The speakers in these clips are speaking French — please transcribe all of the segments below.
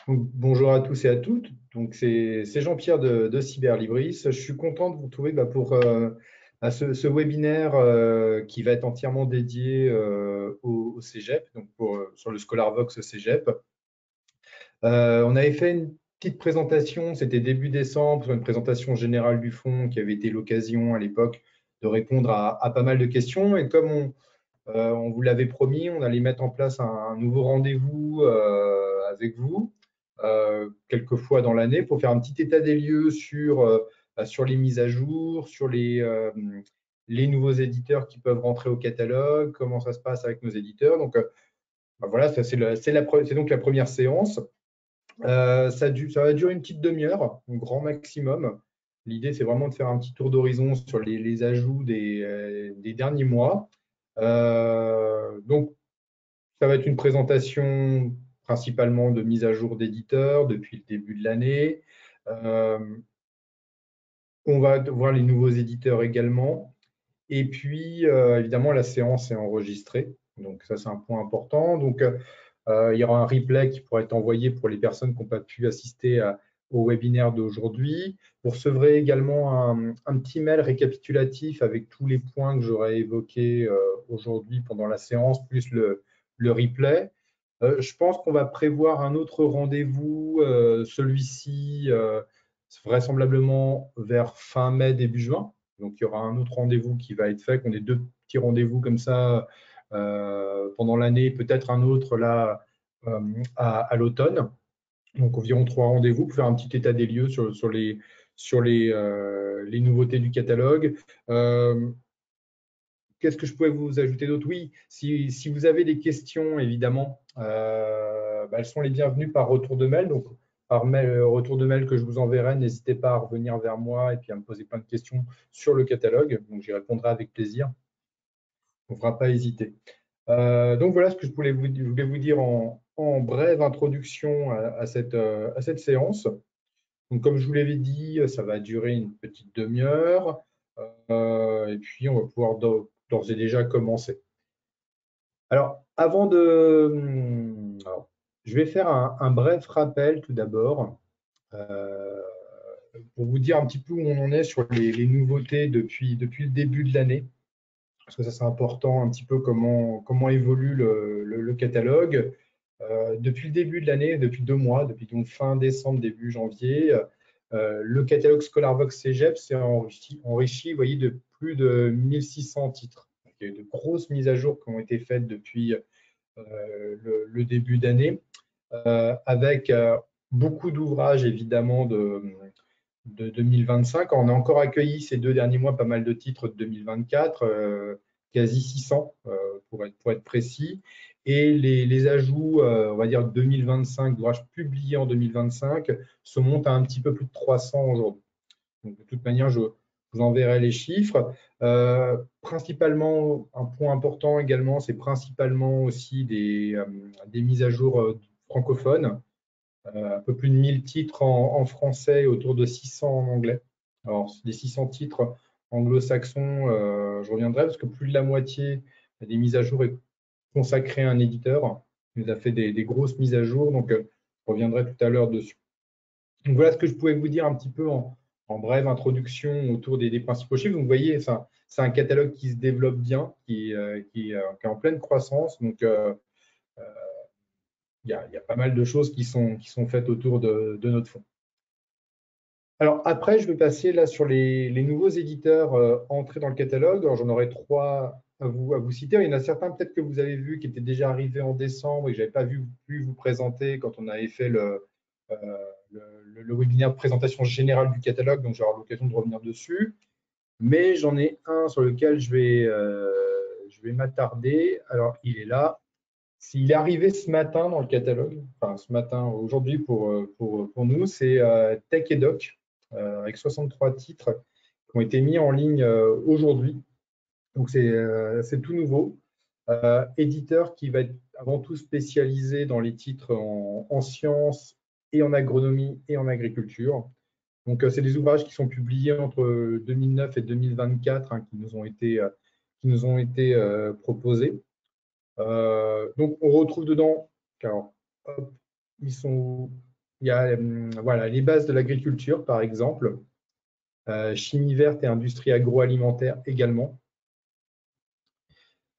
Donc, bonjour à tous et à toutes. Donc, c'est Jean-Pierre de Cyberlibris. Je suis content de vous retrouver pour à ce webinaire qui va être entièrement dédié au Cégep, sur le ScholarVox Cégep. On avait fait une petite présentation, c'était début décembre, sur une présentation générale du fonds qui avait été l'occasion à l'époque de répondre à pas mal de questions. Et comme on vous l'avait promis, on allait mettre en place un nouveau rendez-vous avec vous quelques fois dans l'année pour faire un petit état des lieux sur les mises à jour, sur les nouveaux éditeurs qui peuvent rentrer au catalogue, comment ça se passe avec nos éditeurs. Donc voilà, ça, c'est donc la première séance. Ça va durer une petite demi-heure, un grand maximum. L'idée, c'est vraiment de faire un petit tour d'horizon sur les ajouts des derniers mois. Donc, ça va être une présentation principalement de mise à jour d'éditeurs depuis le début de l'année. Euh, on va voir les nouveaux éditeurs également. Et puis, évidemment, la séance est enregistrée. Donc, ça, c'est un point important. Donc, il y aura un replay qui pourra être envoyé pour les personnes qui n'ont pas pu assister au webinaire d'aujourd'hui. Vous recevrez également un petit mail récapitulatif avec tous les points que j'aurai évoqués aujourd'hui pendant la séance, plus le replay. Je pense qu'on va prévoir un autre rendez-vous, celui-ci vraisemblablement vers fin mai, début juin. Donc, il y aura un autre rendez-vous qui va être fait, qu'on ait deux petits rendez-vous comme ça pendant l'année, peut-être un autre là euh, à l'automne. Donc, environ trois rendez-vous pour faire un petit état des lieux sur les nouveautés du catalogue. Euh, Qu'est-ce que je pourrais vous ajouter d'autre? Oui, si vous avez des questions, évidemment, elles sont les bienvenues par retour de mail. Donc, par mail, retour de mail que je vous enverrai, n'hésitez pas à revenir vers moi et puis à me poser plein de questions sur le catalogue. Donc, j'y répondrai avec plaisir. On ne fera pas hésiter. Donc, voilà ce que je voulais vous dire en brève introduction à cette séance. Donc, comme je vous l'avais dit, ça va durer une petite demi-heure. Et puis, on va pouvoir d'ores et déjà commencer. Alors, alors, je vais faire un bref rappel tout d'abord euh, pour vous dire un petit peu où on en est sur les nouveautés depuis le début de l'année. Parce que ça, c'est important, un petit peu comment évolue le catalogue. Depuis le début de l'année, depuis 2 mois, depuis donc fin décembre, début janvier, le catalogue ScholarVox Cégep s'est enrichi, vous voyez, de plus de 1600 titres. Donc, il y a eu de grosses mises à jour qui ont été faites depuis le début d'année, avec beaucoup d'ouvrages évidemment de 2025. On a encore accueilli ces 2 derniers mois pas mal de titres de 2024, quasi 600 pour être précis. Et les ajouts, on va dire 2025, d'ouvrages publiés en 2025, se montent à un petit peu plus de 300 aujourd'hui. Donc, de toute manière, je vous enverrai les chiffres. Principalement, un point important également, c'est principalement aussi des mises à jour francophones. Un peu plus de 1000 titres en français et autour de 600 en anglais. Alors, les 600 titres anglo-saxons, je reviendrai parce que plus de la moitié des mises à jour est consacrée à un éditeur. Il nous a fait des grosses mises à jour, donc je reviendrai tout à l'heure dessus. Donc voilà ce que je pouvais vous dire un petit peu en brève introduction autour des principaux chiffres. Donc vous voyez, c'est un catalogue qui se développe bien, qui est en pleine croissance. Donc il y a pas mal de choses qui sont faites autour de notre fonds. Alors après, je vais passer là sur les nouveaux éditeurs entrés dans le catalogue. Alors j'en aurai trois à vous citer. Il y en a certains peut-être que vous avez vus qui étaient déjà arrivés en décembre et que je n'avais pas pu vous présenter quand on avait fait euh, le webinaire de présentation générale du catalogue, donc j'aurai l'occasion de revenir dessus. Mais j'en ai un sur lequel je vais m'attarder. Alors il est là. S'il est arrivé ce matin dans le catalogue, enfin ce matin, aujourd'hui pour nous, c'est Tech et Doc, avec 63 titres qui ont été mis en ligne aujourd'hui. Donc c'est tout nouveau. Éditeur qui va être avant tout spécialisé dans les titres en sciences et en agronomie et en agriculture. Donc c'est des ouvrages qui sont publiés entre 2009 et 2024 qui nous ont été proposés. Donc, on retrouve dedans, car hop, ils sont où? il y a voilà, les bases de l'agriculture, par exemple, chimie verte et industrie agroalimentaire également.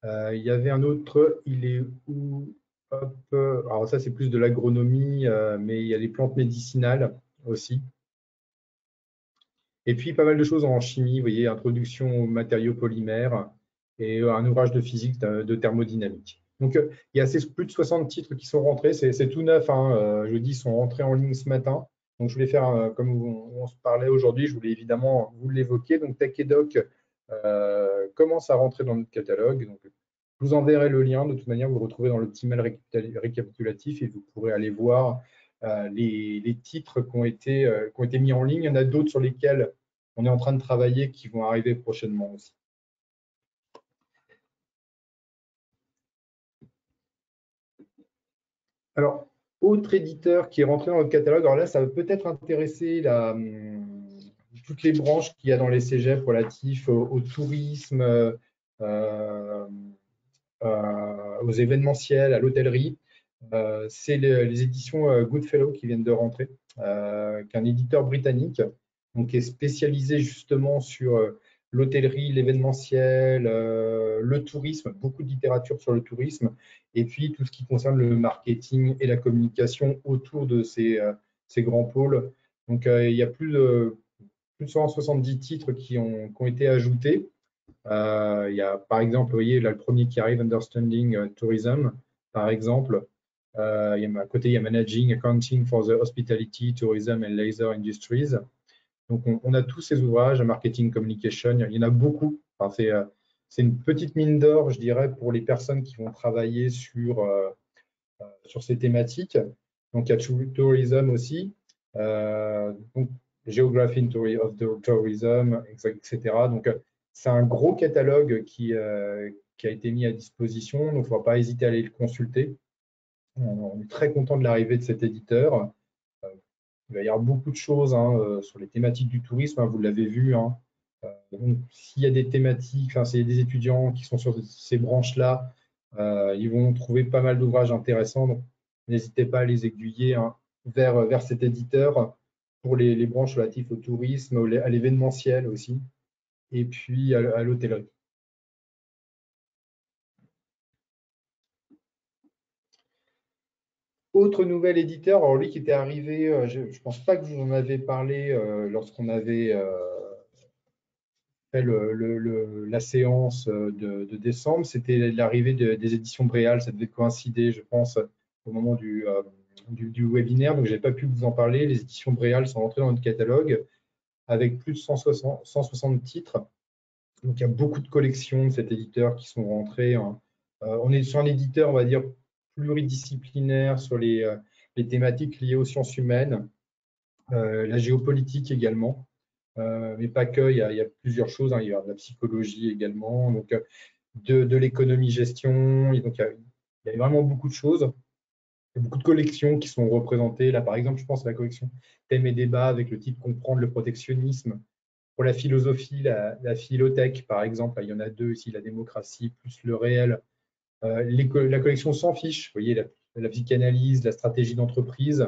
Il y avait un autre, il est où? Hop, alors ça, c'est plus de l'agronomie, mais il y a les plantes médicinales aussi. Et puis, pas mal de choses en chimie, vous voyez, introduction aux matériaux polymères et un ouvrage de physique de thermodynamique. Donc, il y a plus de 60 titres qui sont rentrés. C'est tout neuf, hein. Je dis, ils sont rentrés en ligne ce matin. Donc, je voulais faire, comme on se parlait aujourd'hui, je voulais évidemment vous l'évoquer. Donc, Tech et Doc commence à rentrer dans notre catalogue. Donc, je vous enverrai le lien. De toute manière, vous le retrouvez dans le petit mail récapitulatif et vous pourrez aller voir les titres qui ont été mis en ligne. Il y en a d'autres sur lesquels on est en train de travailler qui vont arriver prochainement aussi. Alors, autre éditeur qui est rentré dans notre catalogue, alors là, ça va peut-être intéresser toutes les branches qu'il y a dans les cégeps relatifs au tourisme, aux événementiels, à l'hôtellerie. C'est les éditions Goodfellow qui viennent de rentrer, qui est un éditeur britannique, donc qui est spécialisé justement sur l'hôtellerie, l'événementiel, le tourisme, beaucoup de littérature sur le tourisme, et puis tout ce qui concerne le marketing et la communication autour de ces grands pôles. Donc il y a plus de 170 titres qui ont été ajoutés. Il y a par exemple, vous voyez, là, le premier qui arrive, Understanding Tourism, par exemple. À côté, il y a Managing Accounting for the Hospitality, Tourism and Leisure Industries. Donc, on a tous ces ouvrages, Marketing Communication, il y en a beaucoup. Enfin, c'est une petite mine d'or, je dirais, pour les personnes qui vont travailler sur ces thématiques. Donc, il y a Tourism aussi. Donc, Geography of the Tourism, etc. Donc, c'est un gros catalogue qui a été mis à disposition. Donc, il ne faut pas hésiter à aller le consulter. On est très content de l'arrivée de cet éditeur. Il va y avoir beaucoup de choses sur les thématiques du tourisme, hein, vous l'avez vu. Hein. Donc, s'il y a des thématiques, enfin, s'il y a des étudiants qui sont sur ces branches-là, ils vont trouver pas mal d'ouvrages intéressants. Donc, n'hésitez pas à les aiguiller vers cet éditeur pour les branches relatives au tourisme, à l'événementiel aussi, et puis à l'hôtellerie. Autre nouvel éditeur, alors lui qui était arrivé, je ne pense pas que je vous en avais parlé lorsqu'on avait fait la séance de décembre, c'était l'arrivée des éditions Bréal. Ça devait coïncider, je pense, au moment du webinaire, donc je n'ai pas pu vous en parler. Les éditions Bréal sont rentrées dans notre catalogue avec plus de 160 titres. Donc il y a beaucoup de collections de cet éditeur qui sont rentrées. Hein. On est sur un éditeur, on va dire, pluridisciplinaire sur les thématiques liées aux sciences humaines, la géopolitique également. Mais pas que, il y a plusieurs choses. Hein. Il y a de la psychologie également, donc de l'économie-gestion. Donc, il y a vraiment beaucoup de choses. Il y a beaucoup de collections qui sont représentées. Là, par exemple, je pense à la collection Thèmes et débats avec le titre Comprendre le protectionnisme. Pour la philosophie, la philothèque, par exemple, là, il y en a deux ici, la démocratie plus le réel. La collection Sans fiche, vous voyez, la psychanalyse, la stratégie d'entreprise.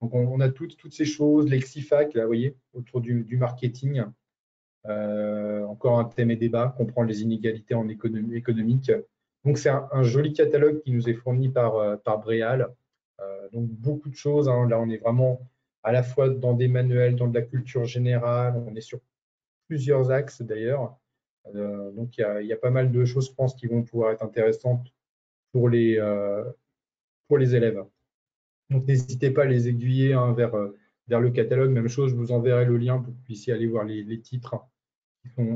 Donc, on a toutes ces choses, lexifac, là, vous voyez, autour du marketing. Encore un thème et débat, comprendre les inégalités en économique. Donc, c'est un joli catalogue qui nous est fourni par Bréal. Donc, beaucoup de choses. Hein. Là, on est vraiment à la fois dans des manuels, dans de la culture générale. On est sur plusieurs axes d'ailleurs. Donc, il y a pas mal de choses, je pense, qui vont pouvoir être intéressantes pour les élèves. Donc, n'hésitez pas à les aiguiller hein, vers le catalogue. Même chose, je vous enverrai le lien pour que vous puissiez aller voir les titres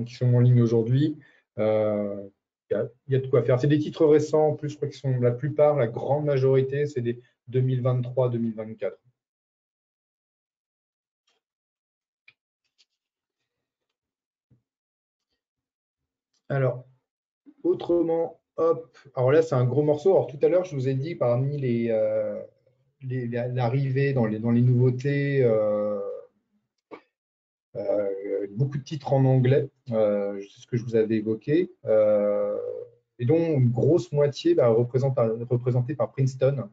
qui sont en ligne aujourd'hui. Il y a de quoi faire. C'est des titres récents, en plus, je crois qu'ils sont la plupart, la grande majorité, c'est des 2023-2024. Alors, autrement, hop, alors là, c'est un gros morceau. Alors, tout à l'heure, je vous ai dit, parmi l'arrivée dans les nouveautés, beaucoup de titres en anglais, c'est ce que je vous avais évoqué, et dont une grosse moitié représentée par Princeton.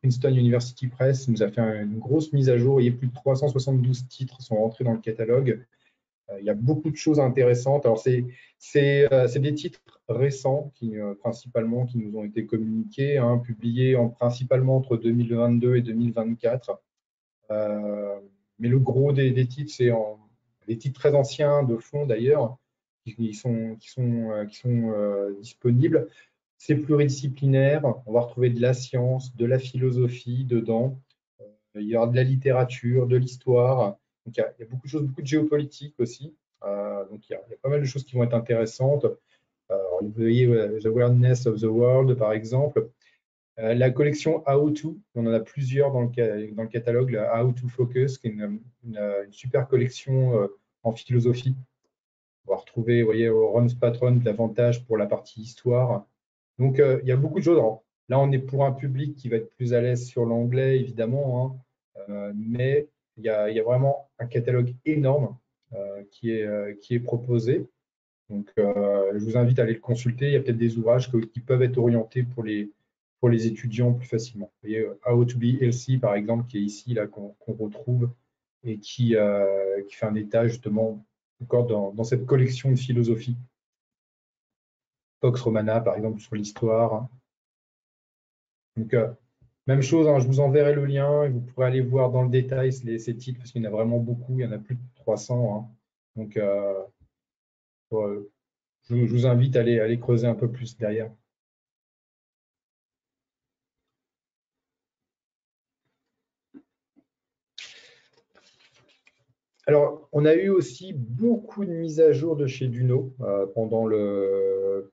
Princeton University Press nous a fait une grosse mise à jour. Il y a plus de 372 titres sont rentrés dans le catalogue. Il y a beaucoup de choses intéressantes. Alors, c'est des titres récents principalement qui nous ont été communiqués, hein, publiés principalement entre 2022 et 2024. Mais le gros des titres, c'est des titres très anciens de fond d'ailleurs, qui sont disponibles. C'est pluridisciplinaire. On va retrouver de la science, de la philosophie dedans. Il y aura de la littérature, de l'histoire. Donc, il y a beaucoup de choses, beaucoup de géopolitique aussi. Donc, il y a pas mal de choses qui vont être intéressantes. Vous voyez The Weirdness of the World, par exemple. La collection How To, on en a plusieurs dans le catalogue, la How To Focus, qui est une super collection en philosophie. On va retrouver, vous voyez, Ron's Patron, davantage pour la partie histoire. Donc, il y a beaucoup de choses. Alors, là, on est pour un public qui va être plus à l'aise sur l'anglais, évidemment, hein, mais il y a vraiment un catalogue énorme qui est proposé. Donc, je vous invite à aller le consulter. Il y a peut-être des ouvrages qui peuvent être orientés pour les étudiants plus facilement. Vous voyez, How to be healthy, par exemple, qui est ici, là, qu'on retrouve et qui fait un état, justement, encore dans cette collection de philosophie. Vox Romana, par exemple, sur l'histoire. Donc, même chose, hein, je vous enverrai le lien et vous pourrez aller voir dans le détail ces titres, parce qu'il y en a vraiment beaucoup, il y en a plus de 300. Hein. Donc, je vous invite à aller creuser un peu plus derrière. Alors, on a eu aussi beaucoup de mises à jour de chez Duno pendant le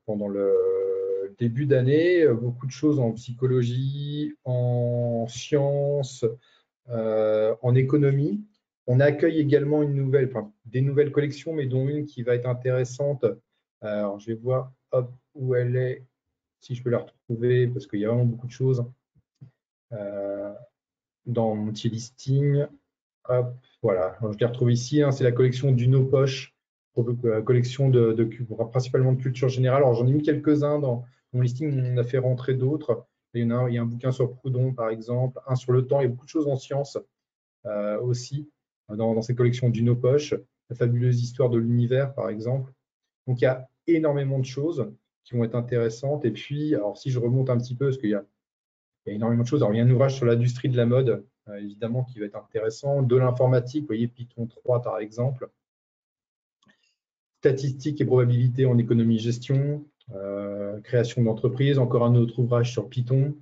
début d'année. Beaucoup de choses en psychologie, en sciences, en économie. On accueille également des nouvelles collections, mais dont une qui va être intéressante. Alors, je vais voir où elle est, si je peux la retrouver, parce qu'il y a vraiment beaucoup de choses dans mon petit listing. Hop, voilà, alors, je les retrouve ici. Hein, c'est la collection d'Uno Poche, collection principalement de culture générale. Alors, j'en ai mis quelques-uns dans mon listing, on a fait rentrer d'autres. Il y a un bouquin sur Proudhon, par exemple, un sur le temps. Il y a beaucoup de choses en sciences aussi dans ces collections d'Uno Poche. La fabuleuse histoire de l'univers, par exemple. Donc, il y a énormément de choses qui vont être intéressantes. Et puis, alors, si je remonte un petit peu, parce qu'il y a énormément de choses. Alors, il y a un ouvrage sur l'industrie de la mode, évidemment, qui va être intéressant. De l'informatique, vous voyez, Python 3, par exemple. Statistiques et probabilités en économie-gestion. Création d'entreprise. Encore un autre ouvrage sur Python.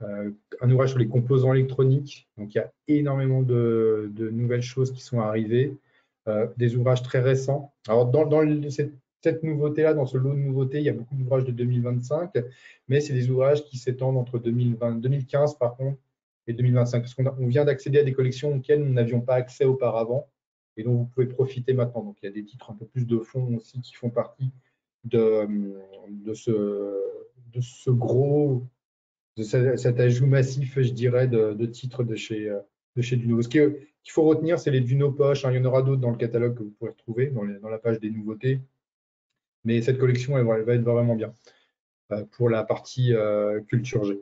Un ouvrage sur les composants électroniques. Donc, il y a énormément de nouvelles choses qui sont arrivées. Des ouvrages très récents. Alors, dans cette nouveauté-là, dans ce lot de nouveautés, il y a beaucoup d'ouvrages de 2025, mais c'est des ouvrages qui s'étendent entre 2015, par contre, et 2025, parce qu'on vient d'accéder à des collections auxquelles nous n'avions pas accès auparavant, et dont vous pouvez profiter maintenant. Donc, il y a des titres un peu plus de fond aussi qui font partie de ce gros, de cet ajout massif, je dirais, de titres de chez Duno. Ce qu'il faut retenir, c'est les Duno Poche. Hein, il y en aura d'autres dans le catalogue que vous pourrez retrouver dans la page des nouveautés. Mais cette collection, elle va être vraiment bien pour la partie culture G.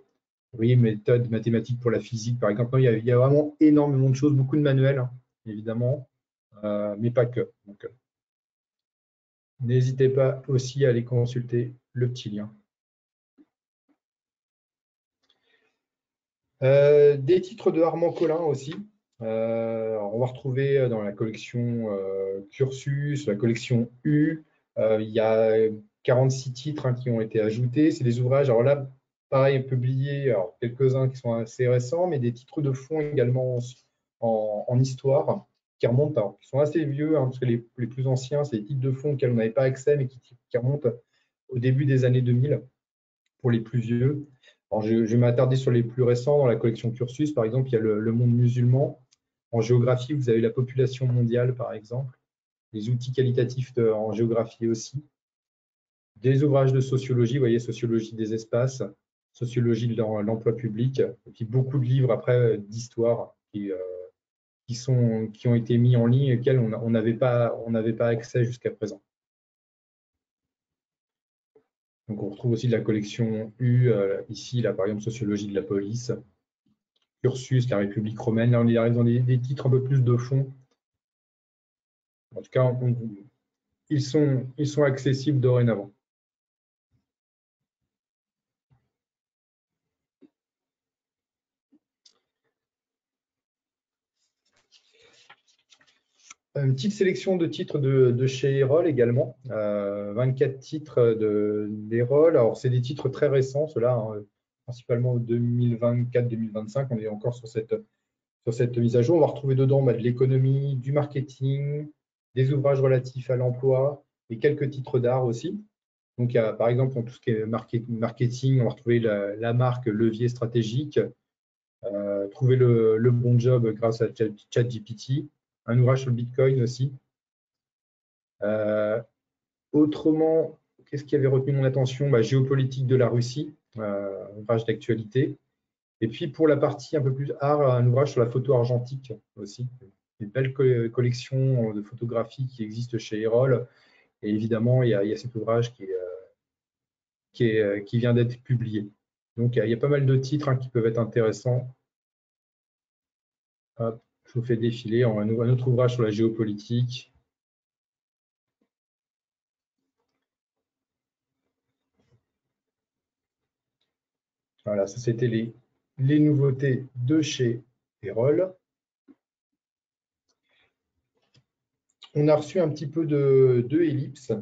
Vous voyez, méthode mathématique pour la physique, par exemple. Non, il y a vraiment énormément de choses, beaucoup de manuels, hein, évidemment, mais pas que. Donc, n'hésitez pas aussi à aller consulter le petit lien. Des titres de Armand Collin aussi. On va retrouver dans la collection Cursus, la collection U. Il y a 46 titres hein, qui ont été ajoutés. C'est des ouvrages, alors là, pareil, publiés, quelques-uns qui sont assez récents, mais des titres de fond également en histoire qui remontent, alors, qui sont assez vieux, hein, parce que les plus anciens, c'est des titres de fond auxquels on n'avait pas accès, mais qui remontent au début des années 2000 pour les plus vieux. Alors, je vais m'attarder sur les plus récents. Dans la collection Cursus, par exemple, il y a le monde musulman. En géographie, vous avez la population mondiale, par exemple. Les outils qualitatifs en géographie aussi. Des ouvrages de sociologie, vous voyez, sociologie des espaces, sociologie de l'emploi public, et puis beaucoup de livres après d'histoire qui ont été mis en ligne et auxquels on n'avait pas accès jusqu'à présent. Donc, on retrouve aussi de la collection U, ici, là, par exemple, sociologie de la police. Ursus, la République romaine. Là, on arrive dans des titres un peu plus de fond. En tout cas, ils sont accessibles dorénavant. Une petite sélection de titres de chez Erol également. 24 titres d'Erol. Alors, c'est des titres très récents, ceux-là, hein, principalement 2024-2025. On est encore sur cette mise à jour. On va retrouver dedans de l'économie, du marketing, des ouvrages relatifs à l'emploi et quelques titres d'art aussi. Donc, il y a, par exemple, en tout ce qui est marketing, on va retrouver la marque levier stratégique, trouver le bon job grâce à ChatGPT, un ouvrage sur le Bitcoin aussi. Autrement, qu'est-ce qui avait retenu mon attention? Géopolitique de la Russie, ouvrage d'actualité. Et puis pour la partie un peu plus art, un ouvrage sur la photo argentique aussi. Une belle collection de photographies qui existe chez Erol. Et évidemment, il y a cet ouvrage qui vient d'être publié. Donc il y a pas mal de titres qui peuvent être intéressants. Hop, je vous fais défiler un autre ouvrage sur la géopolitique. Voilà, ça c'était les nouveautés de chez Erol. On a reçu un petit peu de Ellipse,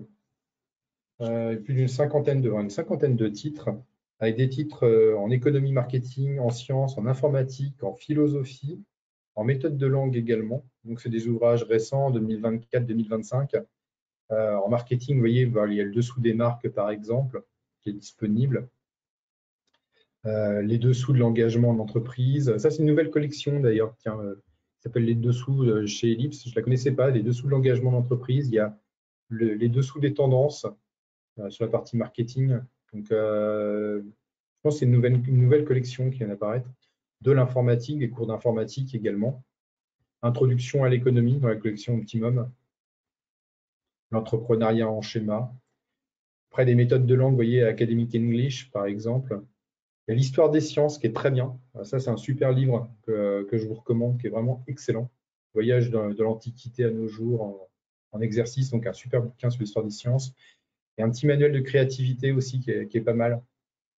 plus d'une cinquantaine de titres, avec des titres en économie marketing, en sciences, en informatique, en philosophie, en méthode de langue également. Donc, c'est des ouvrages récents, 2024-2025. En marketing, vous voyez, il y a le dessous des marques, par exemple, qui est disponible. Les dessous de l'engagement en entreprise. Ça, c'est une nouvelle collection, d'ailleurs, qui s'appelle Les Dessous chez Ellipse. Je ne la connaissais pas, les dessous de l'engagement d'entreprise. Il y a les dessous des tendances sur la partie marketing. Donc, je pense que c'est une nouvelle collection qui vient d'apparaître. De l'informatique, des cours d'informatique également. Introduction à l'économie dans la collection Optimum. L'entrepreneuriat en schéma. Après, des méthodes de langue, vous voyez, Academic English, par exemple. Il y a l'histoire des sciences qui est très bien. Ça, c'est un super livre que je vous recommande, qui est vraiment excellent. Voyage de l'Antiquité à nos jours en exercice, donc un super bouquin sur l'histoire des sciences. Et un petit manuel de créativité aussi qui est pas mal,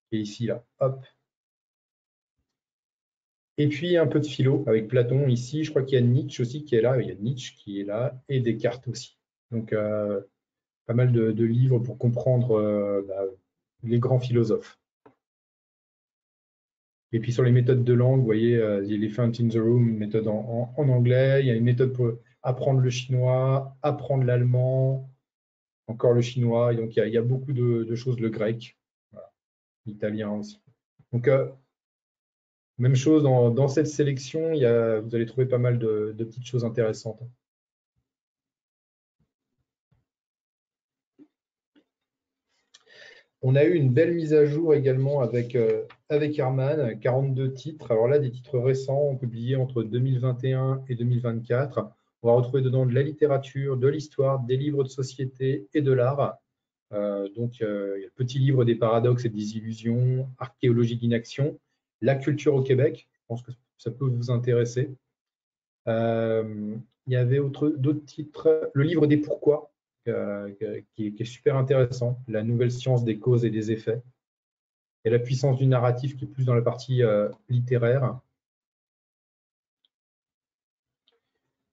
qui est ici, là. Hop. Et puis un peu de philo avec Platon ici. Je crois qu'il y a Nietzsche aussi qui est là. Il y a Nietzsche qui est là et Descartes aussi. Donc, pas mal de livres pour comprendre les grands philosophes. Et puis sur les méthodes de langue, vous voyez, il y a Elephant in the Room, une méthode en anglais. Il y a une méthode pour apprendre le chinois, apprendre l'allemand, encore le chinois. Et donc, il y a beaucoup de choses, le grec, voilà, l'italien aussi. Donc, même chose dans cette sélection, vous allez trouver pas mal de petites choses intéressantes. On a eu une belle mise à jour également avec Herman, 42 titres. Alors là, des titres récents, publiés entre 2021 et 2024. On va retrouver dedans de la littérature, de l'histoire, des livres de société et de l'art. Donc, il y a le petit livre des paradoxes et des illusions, archéologie d'inaction, la culture au Québec. Je pense que ça peut vous intéresser. Il y avait d'autres titres. Le livre des pourquoi, qui est super intéressant. La nouvelle science des causes et des effets. Et la puissance du narratif qui est plus dans la partie littéraire.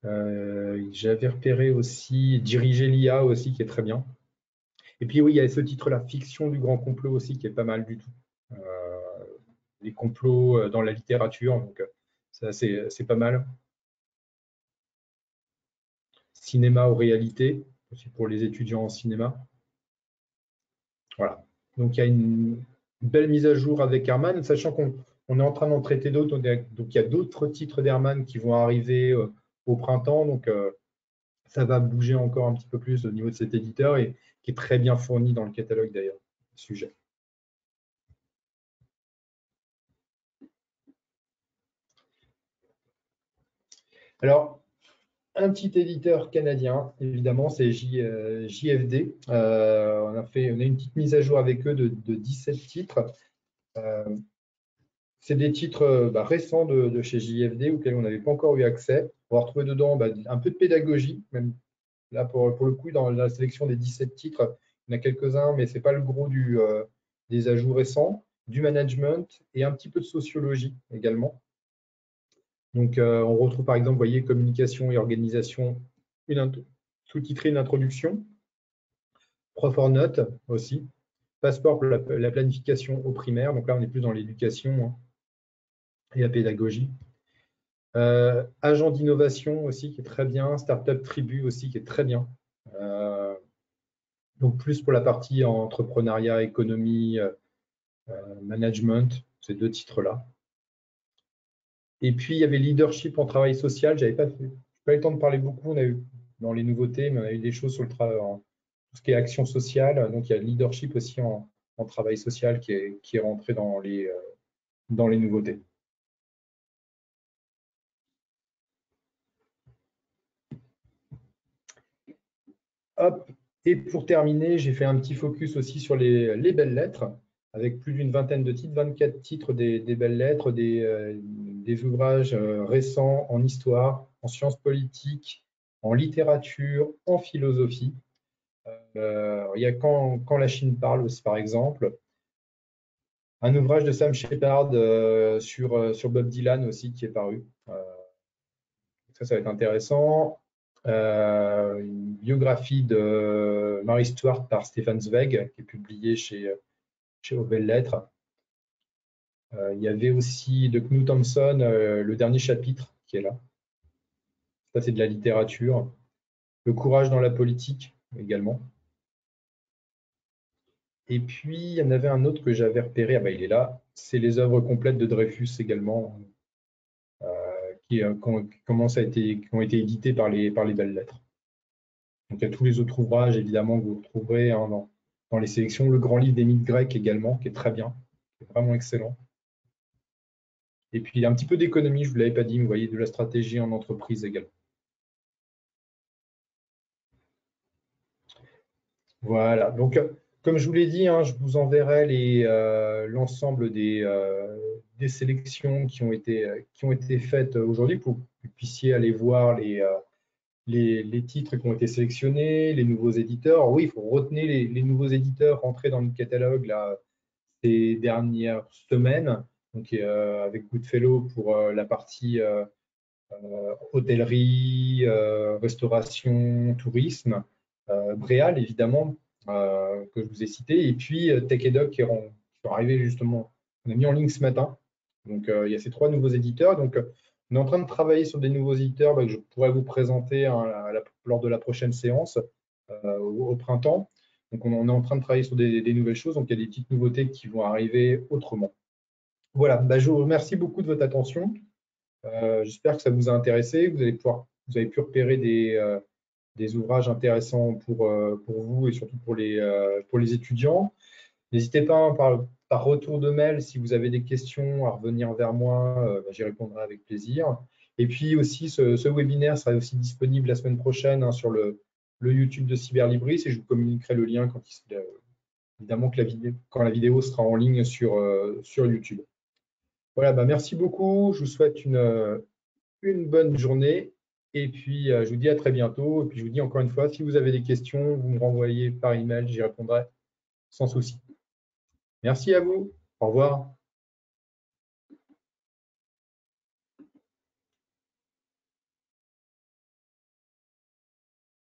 J'avais repéré aussi Diriger l'IA aussi, qui est très bien. Et puis oui, il y a ce titre-là, Fiction du grand complot aussi, qui est pas mal du tout. Les complots dans la littérature, donc ça c'est pas mal. Cinéma ou réalité, aussi pour les étudiants en cinéma. Voilà. Donc il y a une belle mise à jour avec Herman, sachant qu'on est en train d'en traiter d'autres. Donc il y a d'autres titres d'Herman qui vont arriver au printemps. Donc ça va bouger encore un petit peu plus au niveau de cet éditeur et qui est très bien fourni dans le catalogue d'ailleurs, sujet. Alors, un petit éditeur canadien, évidemment, c'est JFD. On a une petite mise à jour avec eux de 17 titres. c'est des titres récents de chez JFD auxquels on n'avait pas encore eu accès. On va retrouver dedans un peu de pédagogie, même là pour le coup, dans la sélection des 17 titres, il y en a quelques-uns, mais ce n'est pas le gros des ajouts récents, du management et un petit peu de sociologie également. Donc, on retrouve par exemple, vous voyez, communication et organisation, sous-titré une introduction, prof or note aussi, passeport pour la planification au primaire, donc là on est plus dans l'éducation hein, et la pédagogie. Agent d'innovation aussi qui est très bien, Startup Tribu aussi qui est très bien. Donc plus pour la partie entrepreneuriat, économie, management, ces deux titres-là. Et puis il y avait leadership en travail social, j'avais pas eu le temps de parler beaucoup, on a eu dans les nouveautés, mais on a eu des choses sur le travail, tout ce qui est action sociale, donc il y a leadership aussi en travail social qui est rentré dans les nouveautés. Hop. Et pour terminer, j'ai fait un petit focus aussi sur les belles lettres, avec plus d'une vingtaine de titres, 24 titres des belles lettres, des ouvrages récents en histoire, en sciences politiques, en littérature, en philosophie. Il y a quand la Chine parle aussi, par exemple. Un ouvrage de Sam Shepard sur Bob Dylan aussi qui est paru. Ça va être intéressant. Une biographie de Mary Stuart par Stefan Zweig, qui est publiée chez Aux Belles Lettres. Il y avait aussi de Knut Hamsun, le dernier chapitre qui est là. Ça, c'est de la littérature. Le courage dans la politique également. Et puis, il y en avait un autre que j'avais repéré, il est là, c'est les œuvres complètes de Dreyfus également, qui ont été éditées par les Belles Lettres. Donc, il y a tous les autres ouvrages, évidemment, que vous retrouverez hein, dans les sélections. Le grand livre des mythes grecs également, qui est très bien, qui est vraiment excellent. Et puis, un petit peu d'économie, je ne vous l'avais pas dit, mais vous voyez, de la stratégie en entreprise également. Voilà, donc comme je vous l'ai dit, hein, je vous enverrai l'ensemble des sélections qui ont été faites aujourd'hui pour que vous puissiez aller voir les titres qui ont été sélectionnés, les nouveaux éditeurs. Alors oui, il faut retenir les nouveaux éditeurs rentrés dans le catalogue là, ces dernières semaines, donc, avec Goodfellow pour la partie hôtellerie, restauration, tourisme, Bréal évidemment, que je vous ai cité, et puis Tech et Doc qui sont arrivés justement, on a mis en ligne ce matin. Donc il y a ces trois nouveaux éditeurs. Donc on est en train de travailler sur des nouveaux éditeurs que je pourrais vous présenter hein, lors de la prochaine séance au printemps. Donc on est en train de travailler sur des nouvelles choses. Donc il y a des petites nouveautés qui vont arriver autrement. Voilà, je vous remercie beaucoup de votre attention. J'espère que ça vous a intéressé. Vous avez pu repérer des ouvrages intéressants pour vous et surtout pour les étudiants. N'hésitez pas hein, par retour de mail si vous avez des questions à revenir vers moi, j'y répondrai avec plaisir. Et puis aussi, ce webinaire sera aussi disponible la semaine prochaine hein, sur le YouTube de Cyberlibris et je vous communiquerai le lien évidemment quand la vidéo sera en ligne sur YouTube. Voilà, merci beaucoup. Je vous souhaite une bonne journée. Et puis, je vous dis à très bientôt. Et puis, je vous dis encore une fois, si vous avez des questions, vous me renvoyez par email, j'y répondrai sans souci. Merci à vous. Au revoir.